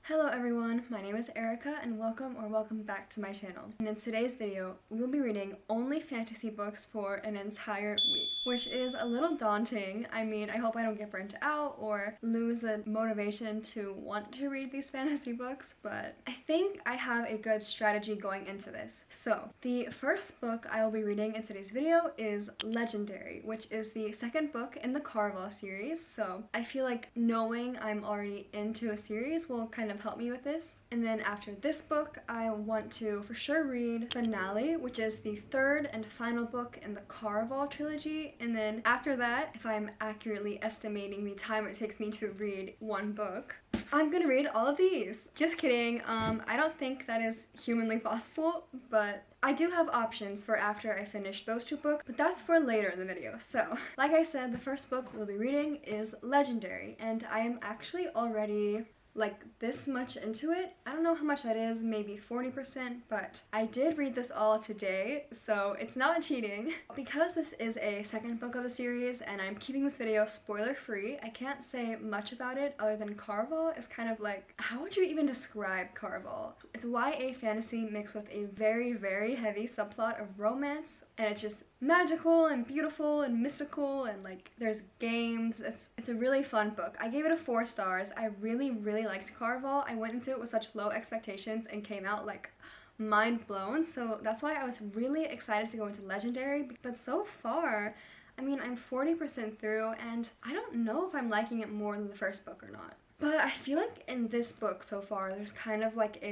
Hello everyone, my name is Erica and welcome back to my channel. And in today's video, we will be reading only fantasy books for an entire week, which is a little daunting. I mean, I hope I don't get burnt out or lose the motivation to want to read these fantasy books, but I think I have a good strategy going into this. So, the first book I will be reading in today's video is Legendary, which is the second book in the Carvel series, so I feel like knowing I'm already into a series will kind of help me with this. And then after this book, I want to for sure read Finale, which is the third and final book in the Carvel trilogy. And then after that, if I'm accurately estimating the time it takes me to read one book, I'm gonna read all of these. Just kidding. I don't think that is humanly possible, but I do have options for after I finish those two books, but that's for later in the video. So, like I said, the first book we'll be reading is Legendary, and I am actually already like this much into it. I don't know how much that is, maybe 40%, but I did read this all today, so it's not cheating. Because this is a second book of the series and I'm keeping this video spoiler free, I can't say much about it other than Carvel is kind of like, how would you even describe Carvel? It's YA fantasy mixed with a very, very heavy subplot of romance, and it's just magical and beautiful and mystical, and like there's games. It's a really fun book. I gave it a 4 stars. I really liked Carvel. I went into it with such low expectations and came out like mind blown, so that's why I was really excited to go into Legendary. But so far, I mean, I'm 40% through and I don't know if I'm liking it more than the first book or not. But I feel like in this book so far, there's kind of like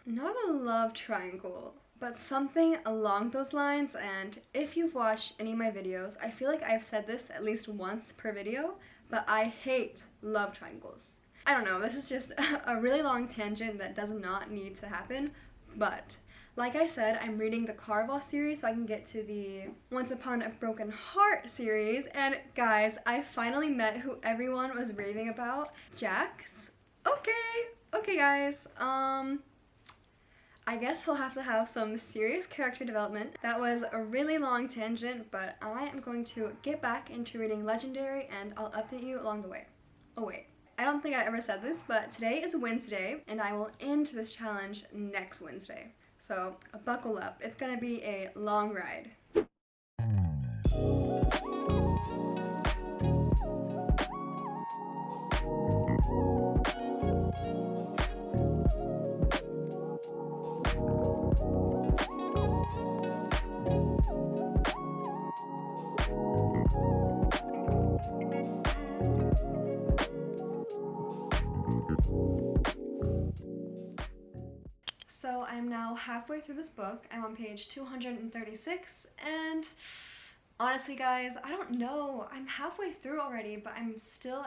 not a love triangle, but something along those lines. And if you've watched any of my videos, I feel like I've said this at least once per video, but I hate love triangles. I don't know, this is just a really long tangent that does not need to happen, but like I said, I'm reading the Carvel series so I can get to the Once Upon a Broken Heart series, and guys, I finally met who everyone was raving about, Jax. Okay guys, I guess he'll have to have some serious character development. That was a really long tangent, but I am going to get back into reading Legendary and I'll update you along the way. Oh wait, I don't think I ever said this, but today is Wednesday and I will end this challenge next Wednesday. So buckle up, it's gonna be a long ride. So I'm now halfway through this book. I'm on page 236, and honestly guys, I don't know, I'm halfway through already, but I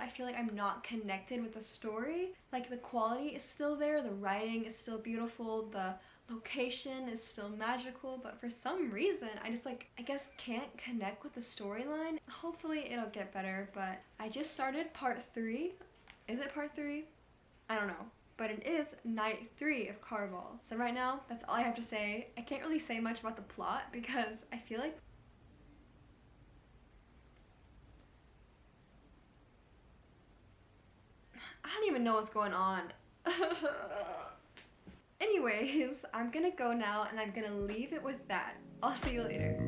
feel like I'm not connected with the story. Like the quality is still there, the writing is still beautiful, the location is still magical, but for some reason I just I guess can't connect with the storyline. Hopefully it'll get better, but I just started part 3. Is it part 3? I don't know. But it is night 3 of Carvel. So right now, that's all I have to say. I can't really say much about the plot because I feel like I don't even know what's going on. Anyways, I'm gonna go now and I'm gonna leave it with that. I'll see you later.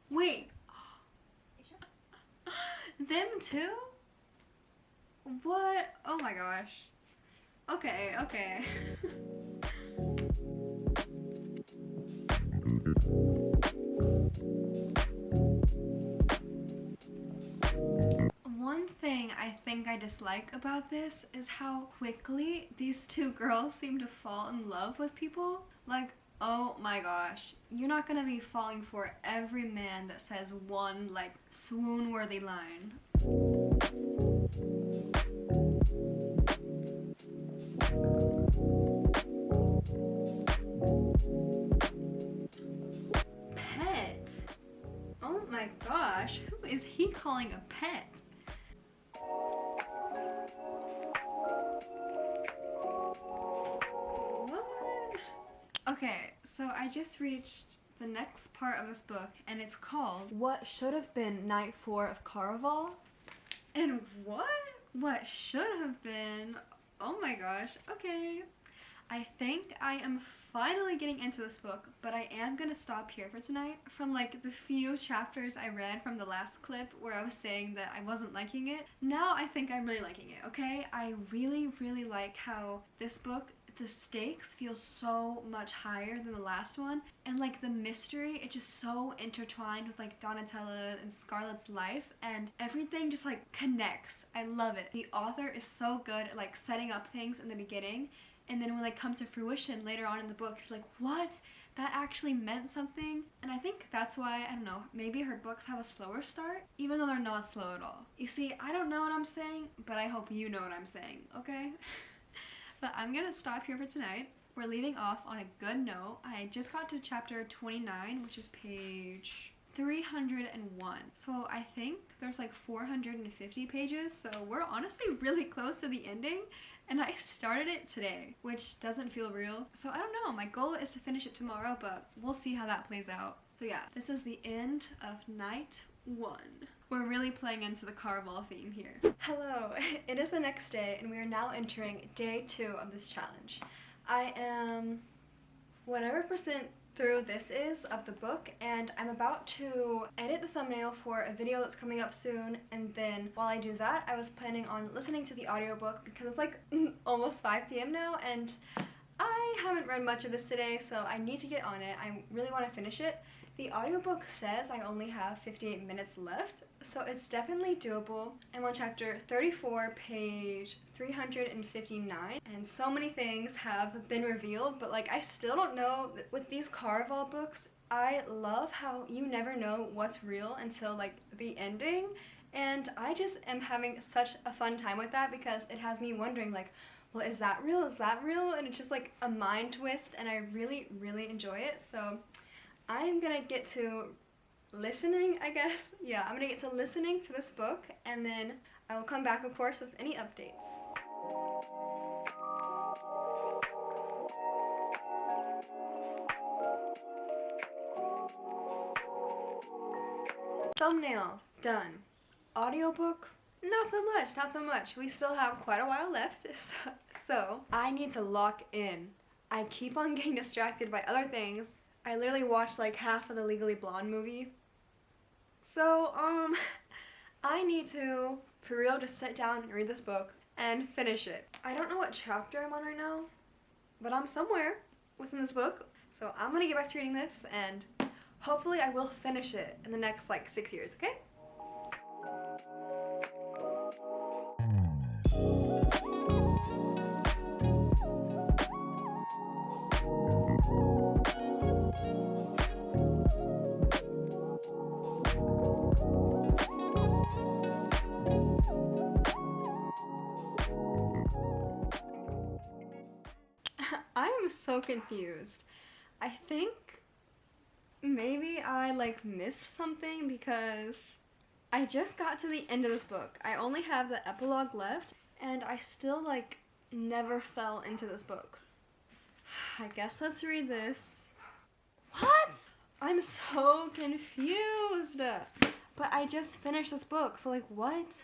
Wait. Them too? What? Oh my gosh. Okay. One thing I think I dislike about this is how quickly these two girls seem to fall in love with people. Like, oh my gosh, you're not gonna be falling for every man that says one swoon-worthy line. Pet? Oh my gosh, who is he calling a pet? What? Okay, so I just reached the next part of this book, and it's called What Should Have Been Night 4 of Caraval. And what? What should have been? Oh my gosh, okay. I think I am finally getting into this book, but I am gonna stop here for tonight. From like the few chapters I read from the last clip where I was saying that I wasn't liking it, now I think I'm really liking it, okay? I really, really like how this book, the stakes feel so much higher than the last one, and like the mystery, it's just so intertwined with like Donatella and Scarlett's life, and everything just like connects. I love it. The author is so good at like setting up things in the beginning, and then when they come to fruition later on in the book, you're like, what? That actually meant something? And I think that's why, I don't know, maybe her books have a slower start, even though they're not slow at all. You see, I don't know what I'm saying, but I hope you know what I'm saying, okay? But I'm gonna stop here for tonight. We're leaving off on a good note. I just got to chapter 29, which is page 301. So I think there's like 450 pages, so we're honestly really close to the ending, and I started it today, which doesn't feel real. So I don't know, my goal is to finish it tomorrow, but we'll see how that plays out. So yeah, this is the end of night 1. We're really playing into the Caraval theme here. Hello, it is the next day, and we are now entering day 2 of this challenge. I am whatever percent through this is of the book, and I'm about to edit the thumbnail for a video that's coming up soon, and then while I do that, I was planning on listening to the audiobook because it's like almost 5 p.m. now, and I haven't read much of this today, so I need to get on it. I really want to finish it. The audiobook says I only have 58 minutes left, so it's definitely doable. I'm on chapter 34, page 359, and so many things have been revealed, but like I still don't know. With these Caraval books, I love how you never know what's real until like the ending, and I just am having such a fun time with that because it has me wondering like, well, is that real? Is that real? And it's just like a mind twist, and I really, really enjoy it. So I'm gonna get to listening, I guess. Yeah, I'm gonna get to listening to this book, and then I will come back, of course, with any updates. Thumbnail, done. Audiobook, not so much, not so much. We still have quite a while left, so I need to lock in. I keep on getting distracted by other things. I literally watched like half of the Legally Blonde movie. So, I need to, for real, just sit down and read this book and finish it. I don't know what chapter I'm on right now, but I'm somewhere within this book. So I'm gonna get back to reading this, and hopefully I will finish it in the next like 6 years, okay? I am so confused. I think maybe I like missed something because I just got to the end of this book. I only have the epilogue left, and I still like never fell into this book. I guess let's read this. What? I'm so confused. But I just finished this book, so like what?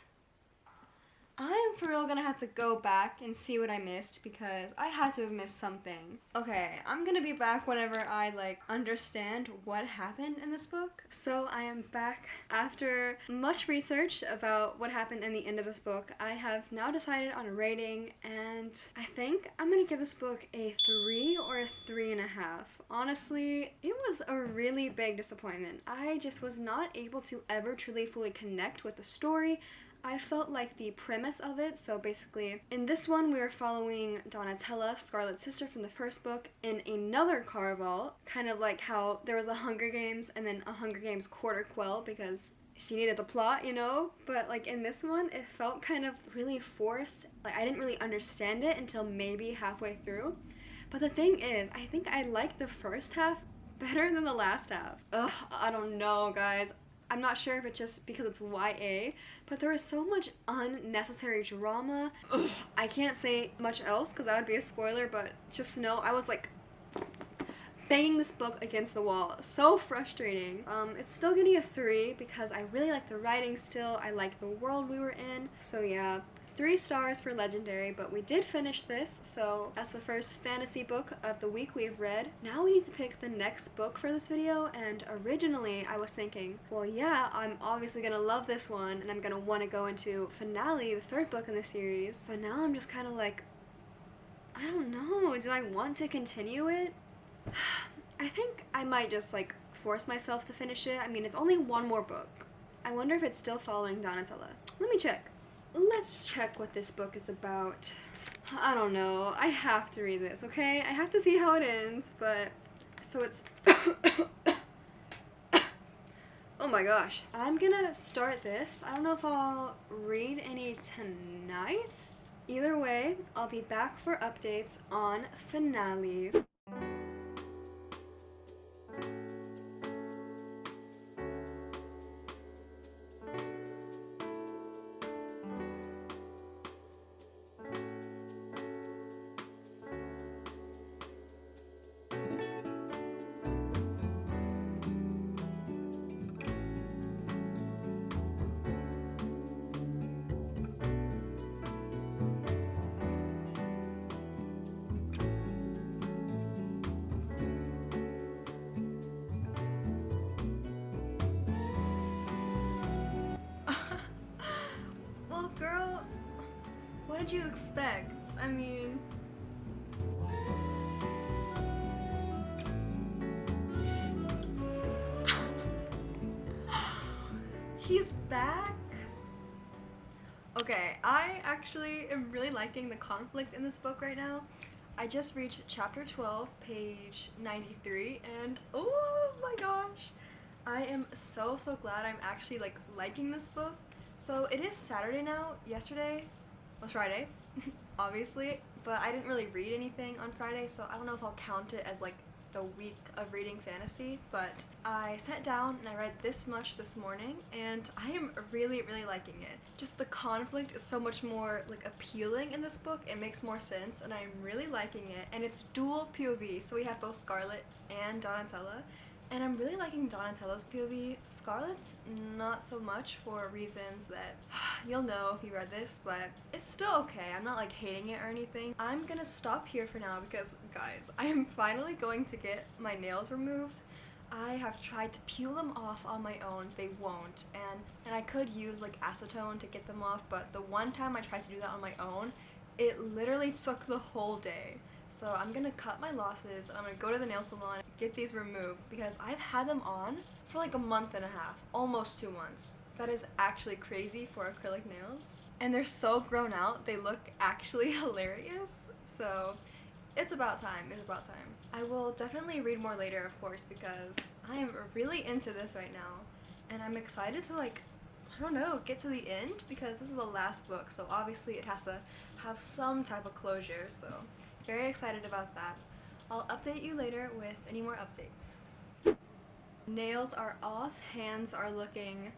I'm for real gonna have to go back and see what I missed because I had to have missed something. Okay, I'm gonna be back whenever I like understand what happened in this book. So I am back after much research about what happened in the end of this book. I have now decided on a rating, and I think I'm gonna give this book a 3 or a 3.5. Honestly, it was a really big disappointment. I just was not able to ever truly fully connect with the story. I felt like the premise of it, so basically in this one we are following Donatella, Scarlett's sister from the first book, in another Caraval, kind of like how there was a Hunger Games and then a Hunger Games quarter quell because she needed the plot, you know? But like in this one, it felt kind of really forced. Like I didn't really understand it until maybe halfway through. But the thing is, I think I liked the first half better than the last half. Ugh, I don't know, guys. I'm not sure if it's just because it's YA, but there is so much unnecessary drama. Ugh, I can't say much else because that would be a spoiler, but just know I was like banging this book against the wall. So frustrating. It's still getting a 3 because I really like the writing still. I like the world we were in. So yeah, 3 stars for Legendary, but we did finish this, so that's the first fantasy book of the week we've read. Now we need to pick the next book for this video, and originally I was thinking, well yeah, I'm obviously gonna love this one, and I'm gonna want to go into Finale, the 3rd book in the series, but now I'm just kind of like, I don't know, do I want to continue it? I think I might just like force myself to finish it. I mean, it's only one more book. I wonder if it's still following Donatella. Let me check. Let's check what this book is about. I don't know. I have to read this, okay? I have to see how it ends, but... So it's... Oh my gosh. I'm gonna start this. I don't know if I'll read any tonight. Either way, I'll be back for updates on Finale. Girl, what did you expect? I mean... He's back? Okay, I actually am really liking the conflict in this book right now. I just reached chapter 12, page 93, and oh my gosh! I am so glad I'm actually like liking this book. So it is Saturday now. Yesterday was Friday, obviously, but I didn't really read anything on Friday, so I don't know if I'll count it as like the week of reading fantasy, but I sat down and I read this much this morning, and I am really liking it. Just the conflict is so much more like appealing in this book. It makes more sense, and I'm really liking it, and it's dual POV, so we have both Scarlet and Donatella. And I'm really liking Donatella's POV. Scarlet's not so much for reasons that you'll know if you read this, but it's still okay. I'm not like hating it or anything. I'm gonna stop here for now because, guys, I am finally going to get my nails removed. I have tried to peel them off on my own. They won't. And I could use like acetone to get them off, but the one time I tried to do that on my own, it literally took the whole day. So I'm gonna cut my losses and I'm gonna go to the nail salon and get these removed because I've had them on for like a month and a half, almost 2 months. That is actually crazy for acrylic nails. And they're so grown out, they look actually hilarious. So it's about time, it's about time. I will definitely read more later, of course, because I am really into this right now. And I'm excited to like, I don't know, get to the end because this is the last book. So obviously it has to have some type of closure, so. Very excited about that. I'll update you later with any more updates. Nails are off, hands are looking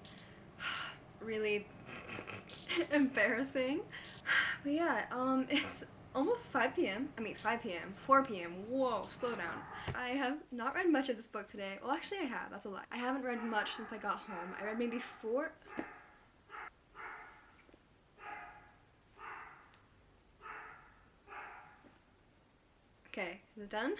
really embarrassing. But yeah, it's almost 5 p.m. I mean 5 p.m., 4 p.m. Whoa, slow down. I have not read much of this book today. Well, actually I have, that's a lie. I haven't read much since I got home. I read maybe 4... Okay, is it done?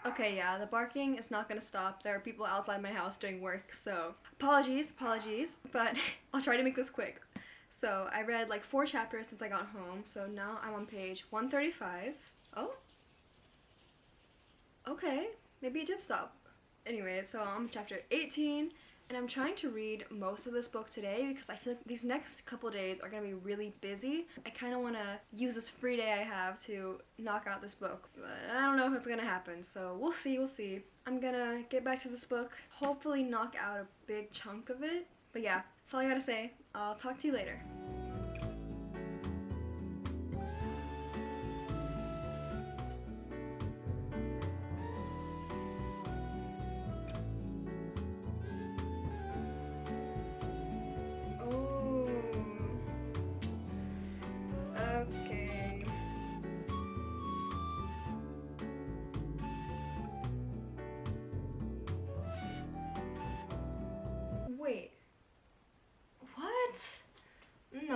Okay, yeah, the barking is not gonna stop. There are people outside my house doing work, so apologies, but I'll try to make this quick. So I read like 4 chapters since I got home, so now I'm on page 135. Oh? Okay, maybe it did stop. Anyway, so I'm on chapter 18. And I'm trying to read most of this book today because I feel like these next couple days are going to be really busy. I kind of want to use this free day I have to knock out this book, but I don't know if it's going to happen, so we'll see. I'm going to get back to this book, hopefully knock out a big chunk of it. But yeah, that's all I gotta say. I'll talk to you later.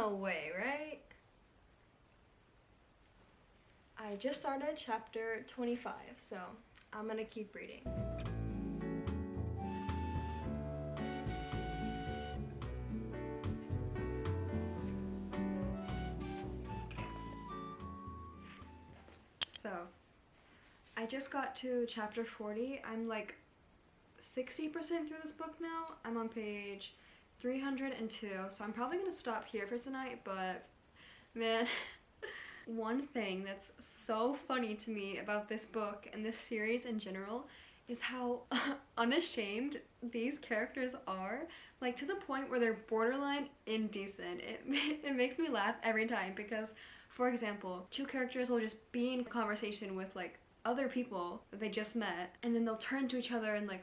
No way, right? I just started chapter 25, so I'm gonna keep reading. So, I just got to chapter 40. I'm like 60% through this book now. I'm on page 302, so I'm probably gonna stop here for tonight, but man, one thing that's so funny to me about this book and this series in general is how unashamed these characters are, like to the point where they're borderline indecent. It makes me laugh every time because, for example, two characters will just be in conversation with like other people that they just met, and then they'll turn to each other and like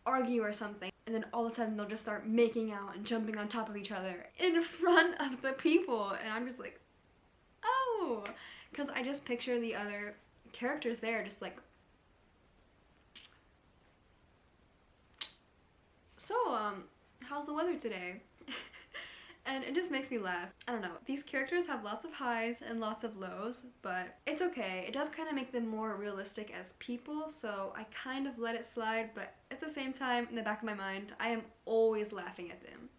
argue or something, and then all of a sudden they'll just start making out and jumping on top of each other in front of the people, and I'm just like, oh, because I just picture the other characters there just like, so how's the weather today? And it just makes me laugh. I don't know, these characters have lots of highs and lots of lows, but it's okay. It does kind of make them more realistic as people, so I kind of let it slide, but at the same time, in the back of my mind, I am always laughing at them.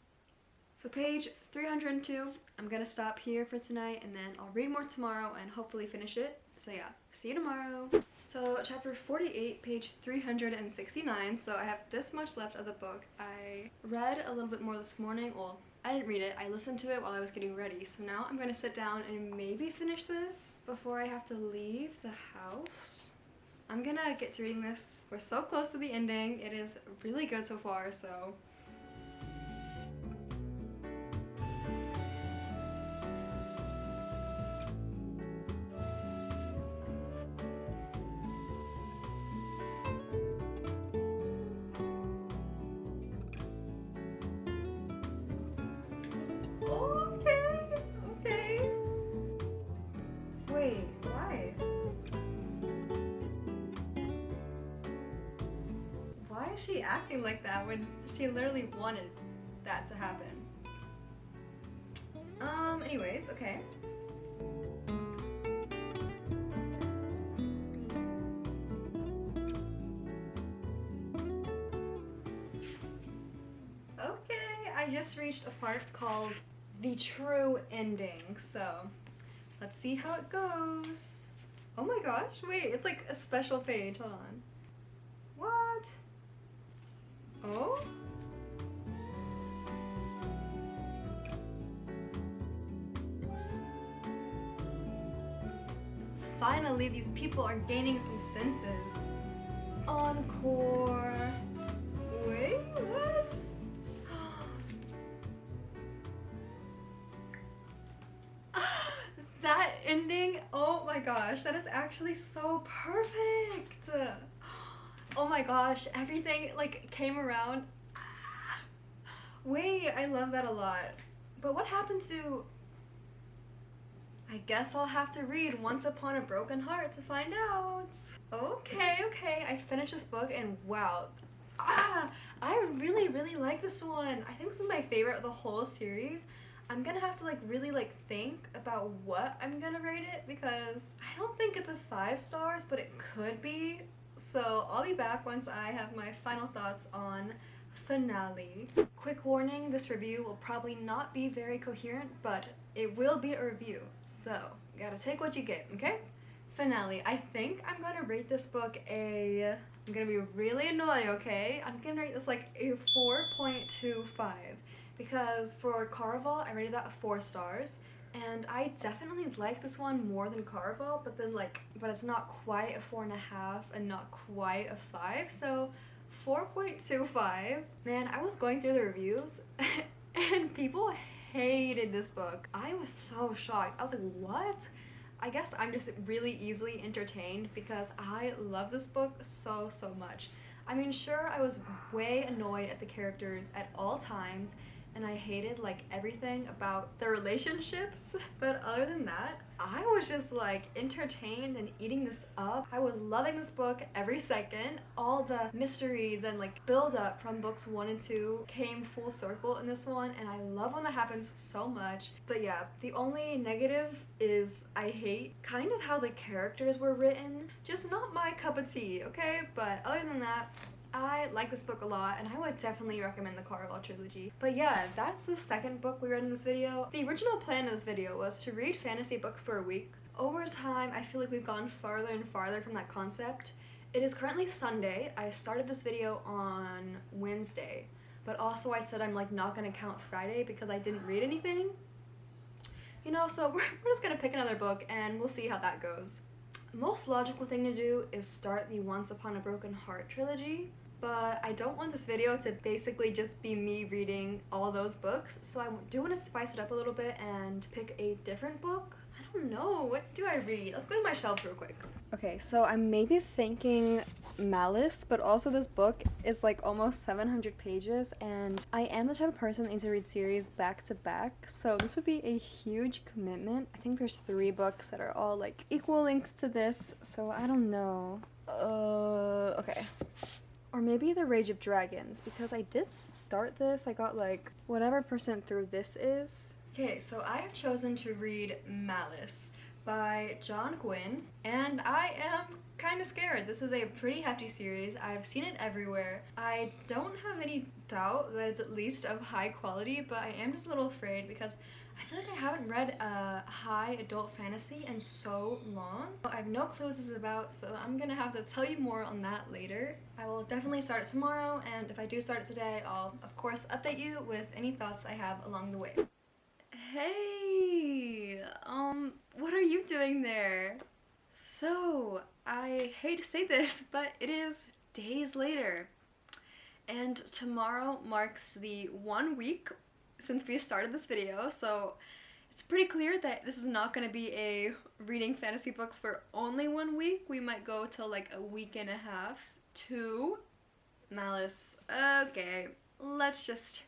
So page 302, I'm gonna stop here for tonight, and then I'll read more tomorrow and hopefully finish it. So yeah, see you tomorrow. So chapter 48, page 369, so I have this much left of the book. I read a little bit more this morning. Well, I didn't read it, I listened to it while I was getting ready. So now I'm gonna sit down and maybe finish this before I have to leave the house. I'm gonna get to reading this. We're so close to the ending. It is really good so far, so. Why is she acting like that when she literally wanted that to happen? Anyways, okay. Okay, I just reached a part called the true ending, so let's see how it goes. Oh my gosh, wait, it's like a special page, hold on. What? Oh? Finally, these people are gaining some senses. Encore. Wait, what? That ending, oh my gosh, that is actually so perfect. Oh my gosh, everything like came around. Wait, I love that a lot. But what happened to... I guess I'll have to read Once Upon a Broken Heart to find out. Okay, I finished this book and wow. I really like this one. I think this is my favorite of the whole series. I'm gonna have to like really like think about what I'm gonna rate it because I don't think it's a 5 stars, but it could be. So I'll be back once I have my final thoughts on Finale. Quick warning, this review will probably not be very coherent, but it will be a review, so you gotta take what you get, okay? Finale. I think I'm gonna rate this book a... I'm gonna be really annoying, okay? I'm gonna rate this like a 4.25 because for Caraval, I rated that 4 stars. And I definitely like this one more than Caraval, but then but it's not quite a 4.5 and not quite a 5, so 4.25. Man, I was going through the reviews and people hated this book. I was so shocked. I was like, what? I guess I'm just really easily entertained because I love this book so much. I mean, sure, I was way annoyed at the characters at all times, and I hated like everything about the relationships. But other than that, I was just like entertained and eating this up. I was loving this book every second. All the mysteries and like build up from books 1 and 2 came full circle in this one, and I love when that happens so much. But yeah, the only negative is I hate kind of how the characters were written. Just not my cup of tea, okay? But other than that, I like this book a lot, and I would definitely recommend the Caraval trilogy. But yeah, that's the second book we read in this video. The original plan of this video was to read fantasy books for a week. Over time, I feel like we've gone farther and farther from that concept. It is currently Sunday. I started this video on Wednesday, but also I said I'm like not gonna count Friday because I didn't read anything. You know, so we're just gonna pick another book and we'll see how that goes. Most logical thing to do is start the Once Upon a Broken Heart trilogy, but I don't want this video to basically just be me reading all those books, so I do want to spice it up a little bit and pick a different book. I don't know, what do I read? Let's go to my shelves real quick. Okay, so I'm maybe thinking Malice, but also this book is like almost 700 pages, and I am the type of person that needs to read series back to back, so this would be a huge commitment. I think there's 3 books that are all like equal length to this, so I don't know. Okay. Or maybe The Rage of Dragons, because I did start this. I got like whatever % through this is. Okay, so I have chosen to read Malice by John Gwynne, and I am kind of scared. This is a pretty hefty series. I've seen it everywhere. I don't have any doubt that it's at least of high quality, but I am just a little afraid because I feel like I haven't read a high adult fantasy in so long. I have no clue what this is about, so I'm gonna have to tell you more on that later. I will definitely start it tomorrow, and if I do start it today, I'll of course update you with any thoughts I have along the way. Hey, what are you doing there? So, I hate to say this, but it is days later, and tomorrow marks the 1 week since we started this video, so it's pretty clear that this is not going to be a reading fantasy books for only 1 week. We might go till like a week and a half. 2 Malice. Okay, let's just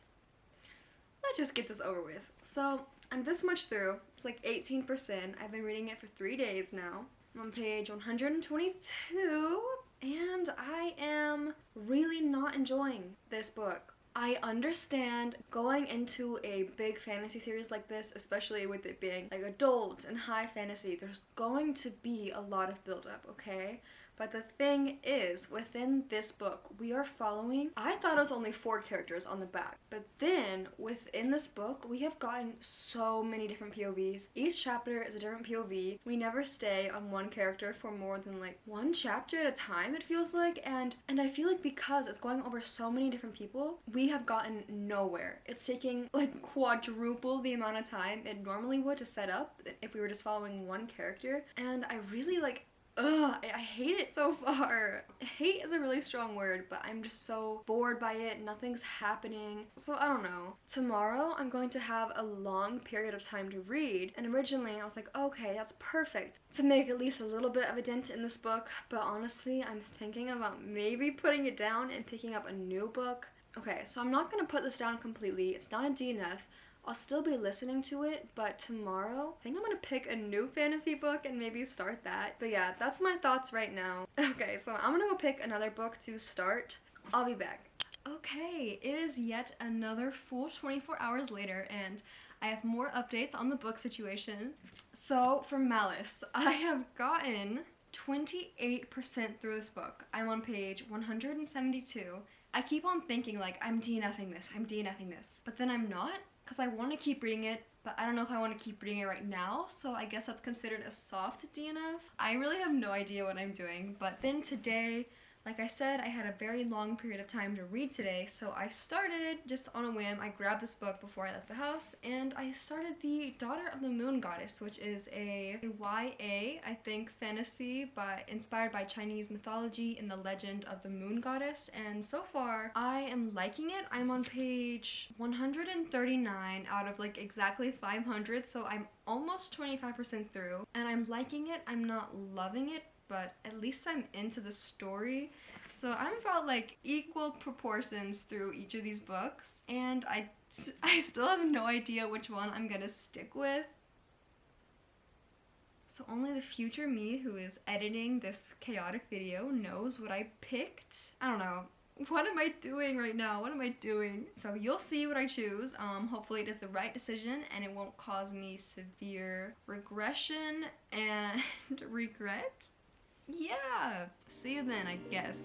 get this over with. So I'm this much through. It's like 18%. I've been reading it for 3 days now. I'm on page 122, and I am really not enjoying this book. I understand going into a big fantasy series like this, especially with it being like adult and high fantasy, there's going to be a lot of buildup, okay? But the thing is, within this book, we are following, I thought it was only 4 characters on the back, but then within this book, we have gotten so many different POVs. Each chapter is a different POV. We never stay on one character for more than like 1 chapter at a time, it feels like, and I feel like because it's going over so many different people, we have gotten nowhere. It's taking like quadruple the amount of time it normally would to set up if we were just following one character, and I really like, I hate it so far. Hate is a really strong word, but I'm just so bored by it. Nothing's happening. So I don't know. Tomorrow I'm going to have a long period of time to read, and originally I was like, okay, that's perfect to make at least a little bit of a dent in this book, but honestly I'm thinking about maybe putting it down and picking up a new book. Okay, so I'm not gonna put this down completely. It's not a DNF. I'll still be listening to it, but tomorrow, I think I'm gonna pick a new fantasy book and maybe start that. But yeah, that's my thoughts right now. Okay, so I'm gonna go pick another book to start. I'll be back. Okay, it is yet another full 24 hours later, and I have more updates on the book situation. So for Malice, I have gotten 28% through this book. I'm on page 172. I keep on thinking like, I'm DNFing this, but then I'm not, because I want to keep reading it, but I don't know if I want to keep reading it right now, so I guess that's considered a soft DNF. I really have no idea what I'm doing, but then today, like I said, I had a very long period of time to read today, so I started just on a whim. I grabbed this book before I left the house, and I started The Daughter of the Moon Goddess, which is a YA, I think, fantasy, inspired by Chinese mythology and the legend of the Moon Goddess, and so far, I am liking it. I'm on page 139 out of like exactly 500, so I'm almost 25% through, and I'm liking it. I'm not loving it, but at least I'm into the story. So I'm about like equal proportions through each of these books, and I still have no idea which one I'm gonna stick with. So only the future me who is editing this chaotic video knows what I picked. I don't know. What am I doing right now? What am I doing? So you'll see what I choose. Hopefully it is the right decision and it won't cause me severe regression and regret. Yeah. See you then, I guess.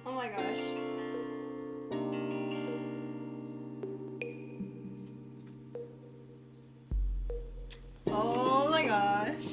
Oh my gosh. Oh my gosh.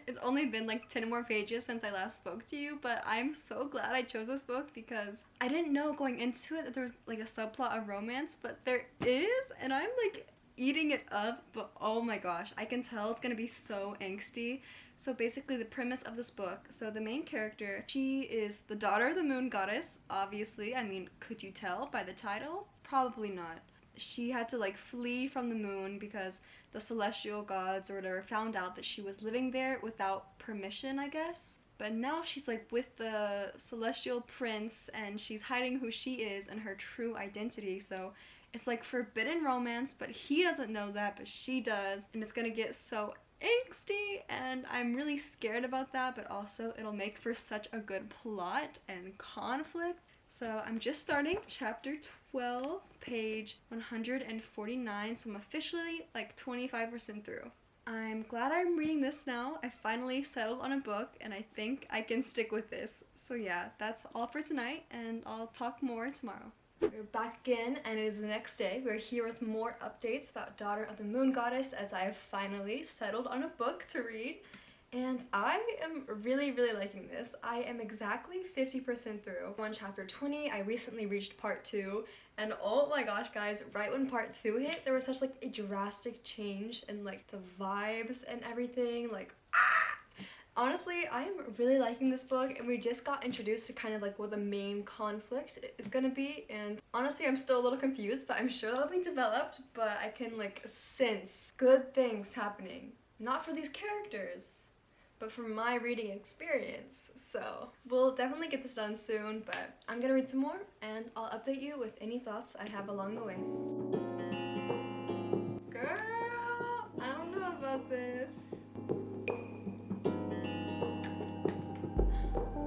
It's only been like 10 more pages since I last spoke to you, but I'm so glad I chose this book because I didn't know going into it that there was like a subplot of romance, but there is, and I'm like eating it up. But oh my gosh, I can tell it's gonna be so angsty. So basically the premise of this book, so the main character, she is the daughter of the moon goddess, obviously. I mean, could you tell by the title? Probably not. She had to like flee from the moon because the celestial gods or whatever found out that she was living there without permission, I guess. But now she's like with the celestial prince and she's hiding who she is and her true identity. So it's like forbidden romance, but he doesn't know that, but she does. And it's gonna get so angsty and I'm really scared about that, but also it'll make for such a good plot and conflict. So I'm just starting chapter 12, page 149, so I'm officially like 25% through. I'm glad I'm reading this now. I finally settled on a book and I think I can stick with this. So yeah, that's all for tonight and I'll talk more tomorrow. We're back again and it is the next day. We're here with more updates about Daughter of the Moon Goddess as I have finally settled on a book to read. And I am really liking this. I am exactly 50% through. On chapter 20, I recently reached part 2, and oh my gosh guys, right when part 2 hit, there was such like a drastic change in like the vibes and everything, like Honestly, I am really liking this book, and we just got introduced to kind of like what the main conflict is gonna be, and honestly I'm still a little confused, but I'm sure that'll be developed, but I can like sense good things happening. Not for these characters, but from my reading experience. So we'll definitely get this done soon, but I'm gonna read some more and I'll update you with any thoughts I have along the way. Girl, I don't know about this.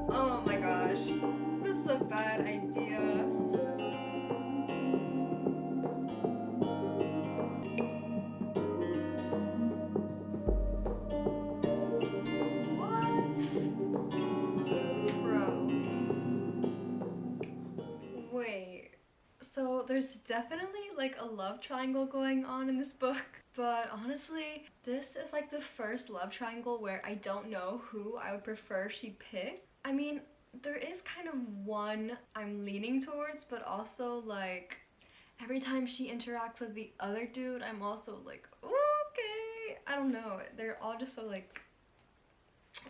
Oh my gosh, this is a bad idea. Wait, so there's definitely like a love triangle going on in this book, but honestly, this is like the first love triangle where I don't know who I would prefer she picked. I mean, there is kind of one I'm leaning towards, but also like every time she interacts with the other dude, I'm also like, okay, I don't know. They're all just so like,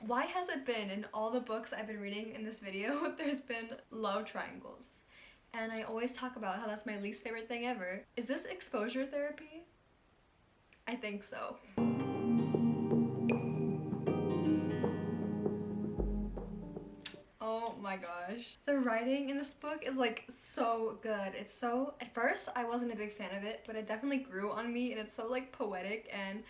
why has it been in all the books I've been reading in this video, there's been love triangles? And I always talk about how that's my least favorite thing ever. Is this exposure therapy? I think so. Oh my gosh. The writing in this book is like so good. It's so, at first I wasn't a big fan of it, but it definitely grew on me and it's so like poetic and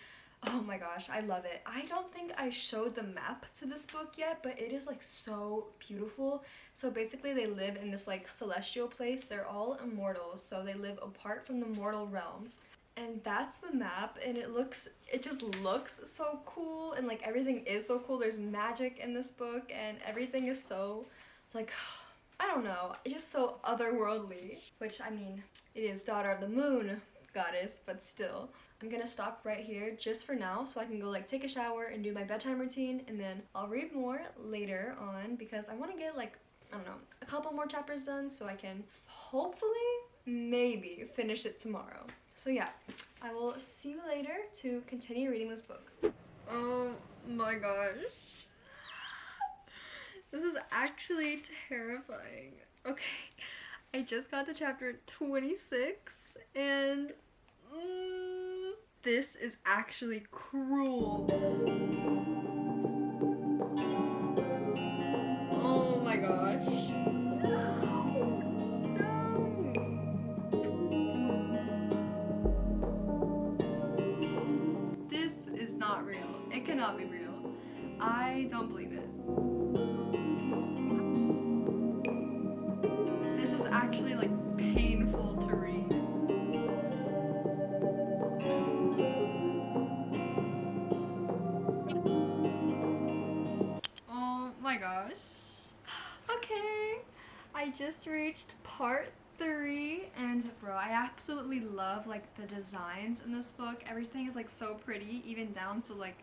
oh my gosh, I love it. I don't think I showed the map to this book yet, but it is like so beautiful. So basically they live in this like celestial place. They're all immortals, so they live apart from the mortal realm. And that's the map, and it just looks so cool, and like everything is so cool. There's magic in this book and everything is so like, I don't know, it's just so otherworldly, which I mean, it is Daughter of the Moon Goddess, but still. I'm gonna stop right here just for now so I can go like take a shower and do my bedtime routine, and then I'll read more later on because I want to get like, I don't know, a couple more chapters done so I can hopefully maybe finish it tomorrow. So yeah, I will see you later to continue reading this book. Oh my gosh. This is actually terrifying. Okay, I just got to chapter 26 and this is actually cruel. Oh my gosh. No. This is not real. It cannot be real. I don't believe it. This is actually like painful to read. Oh my gosh. Okay. I just reached part 3 and bro, I absolutely love like the designs in this book. Everything is like so pretty, even down to like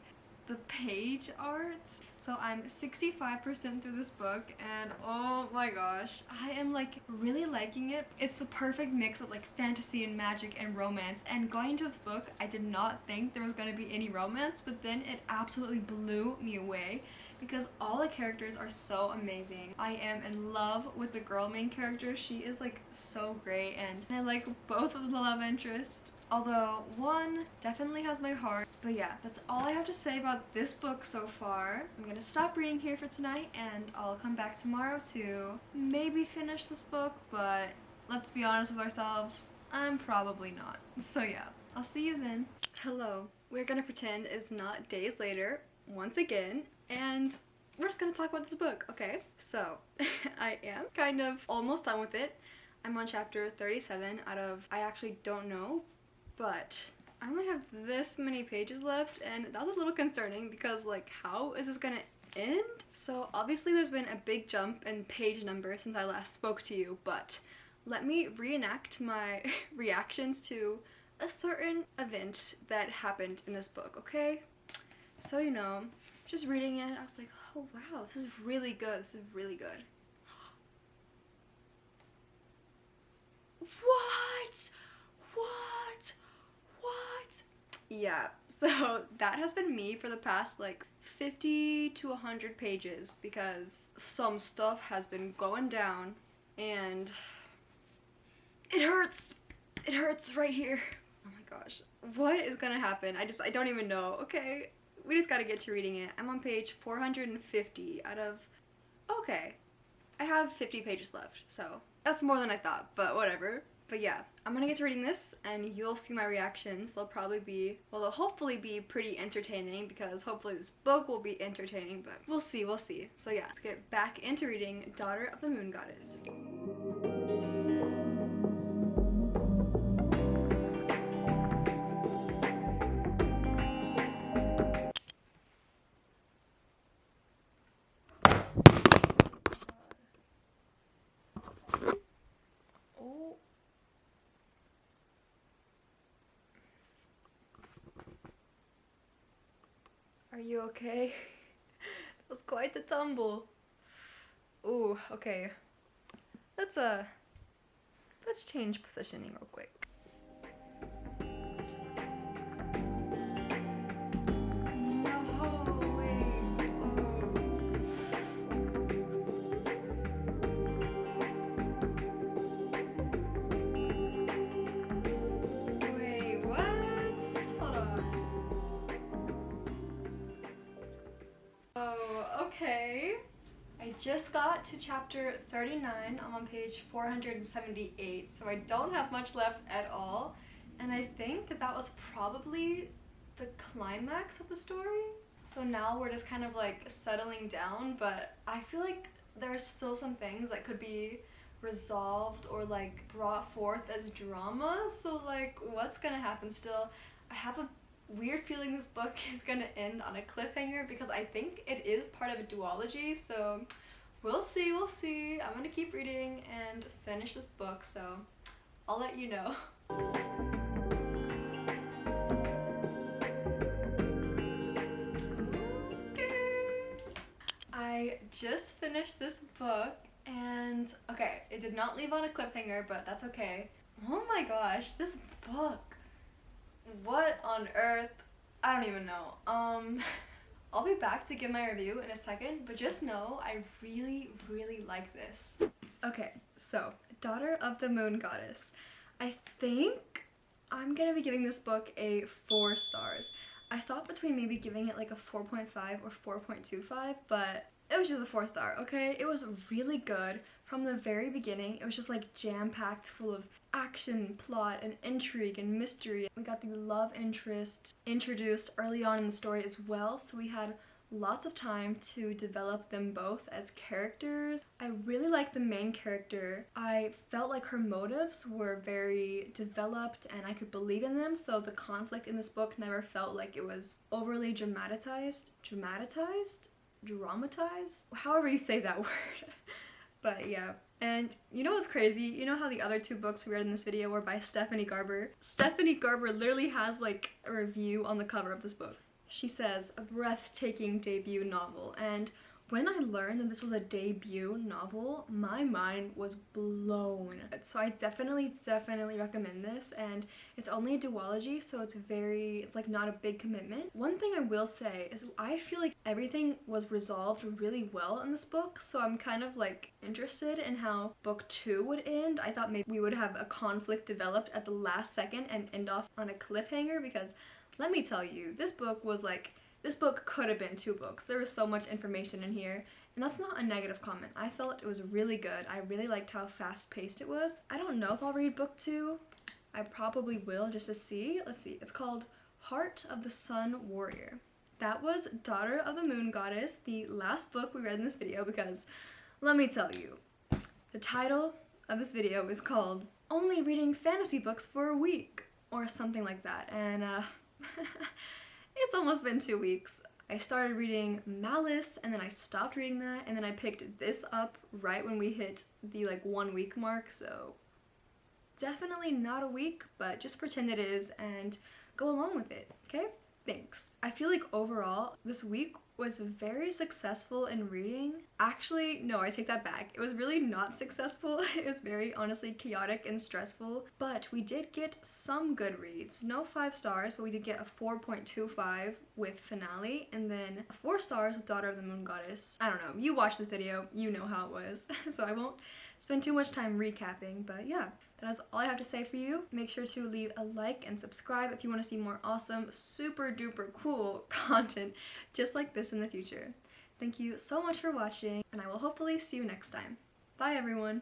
the page art. So I'm 65% through this book and oh my gosh, I am like really liking it. It's the perfect mix of like fantasy and magic and romance, and going into this book I did not think there was going to be any romance, but then it absolutely blew me away because all the characters are so amazing. I am in love with the girl main character. She is like so great, and I like both of the love interests. Although one definitely has my heart. But yeah, that's all I have to say about this book so far. I'm gonna stop reading here for tonight and I'll come back tomorrow to maybe finish this book, but let's be honest with ourselves, I'm probably not. So yeah, I'll see you then. Hello. We're gonna pretend it's not days later once again, and we're just gonna talk about this book, okay? So, I am kind of almost done with it. I'm on chapter 37 out of, I actually don't know, but I only have this many pages left, and that's a little concerning because like how is this gonna end? So obviously there's been a big jump in page number since I last spoke to you, but let me reenact my reactions to a certain event that happened in this book, okay? So you know, just reading it, I was like, oh wow, this is really good, this is really good. What? What? What? Yeah, so that has been me for the past like 50 to 100 pages because some stuff has been going down and it hurts. It hurts right here. Oh my gosh. What is gonna happen? I don't even know. Okay, we just gotta get to reading it. I'm on page 450 out of, okay, I have 50 pages left, so that's more than I thought, but whatever. But yeah, I'm gonna get to reading this and you'll see my reactions. They'll probably be, well, they'll hopefully be pretty entertaining because hopefully this book will be entertaining, but we'll see, we'll see. So yeah, let's get back into reading Daughter of the Moon Goddess. Oh. Are you okay? That was quite the tumble. Ooh, okay. Let's change positioning real quick. Okay. I just got to chapter 39. I'm on page 478, so I don't have much left at all. And I think that was probably the climax of the story. So now we're just kind of like settling down, but I feel like there's still some things that could be resolved or like brought forth as drama. So like what's gonna happen still? I have a weird feeling this book is gonna end on a cliffhanger because I think it is part of a duology, so we'll see, we'll see. I'm gonna keep reading and finish this book, so I'll let you know. I just finished this book and okay, it did not leave on a cliffhanger, but that's okay. Oh my gosh, this book. What on earth? I don't even know. I'll be back to give my review in a second, but just know I really, really like this. Okay, so Daughter of the Moon Goddess. I think I'm gonna be giving this book a 4 stars. I thought between maybe giving it like a 4.5 or 4.25, but it was just a 4 star, okay? It was really good from the very beginning. It was just like jam-packed full of action, plot, and intrigue and mystery. We got the love interest introduced early on in the story as well, so we had lots of time to develop them both as characters. I really liked the main character. I felt like her motives were very developed and I could believe in them, so the conflict in this book never felt like it was overly dramatized, however you say that word. But yeah. And you know what's crazy? You know how the other 2 books we read in this video were by Stephanie Garber? Stephanie Garber literally has like a review on the cover of this book. She says, a breathtaking debut novel, and when I learned that this was a debut novel, my mind was blown. So I definitely recommend this, and it's only a duology, so it's like not a big commitment. One thing I will say is I feel like everything was resolved really well in this book, so I'm kind of like interested in how book 2 would end. I thought maybe we would have a conflict developed at the last second and end off on a cliffhanger, because let me tell you, this book could have been 2 books. There was so much information in here, and that's not a negative comment. I felt it was really good. I really liked how fast-paced it was. I don't know if I'll read book 2. I probably will, just to see. Let's see. It's called Heart of the Sun Warrior. That was Daughter of the Moon Goddess, the last book we read in this video, because let me tell you, the title of this video is called Only Reading Fantasy Books for a Week, or something like that, and it's almost been 2 weeks. I started reading Malice, and then I stopped reading that, and then I picked this up right when we hit the like 1 week mark, so definitely not a week, but just pretend it is and go along with it, okay? Thanks. I feel like overall, this week was very successful in reading. Actually, no, I take that back. It was really not successful. It was very honestly chaotic and stressful, but we did get some good reads. No 5 stars, but we did get a 4.25 with Finale, and then 4 stars with Daughter of the Moon Goddess. I don't know, you watched this video, you know how it was, so I won't spend too much time recapping, but yeah. That is all I have to say for you. Make sure to leave a like and subscribe if you want to see more awesome, super duper cool content just like this in the future. Thank you so much for watching, and I will hopefully see you next time. Bye everyone!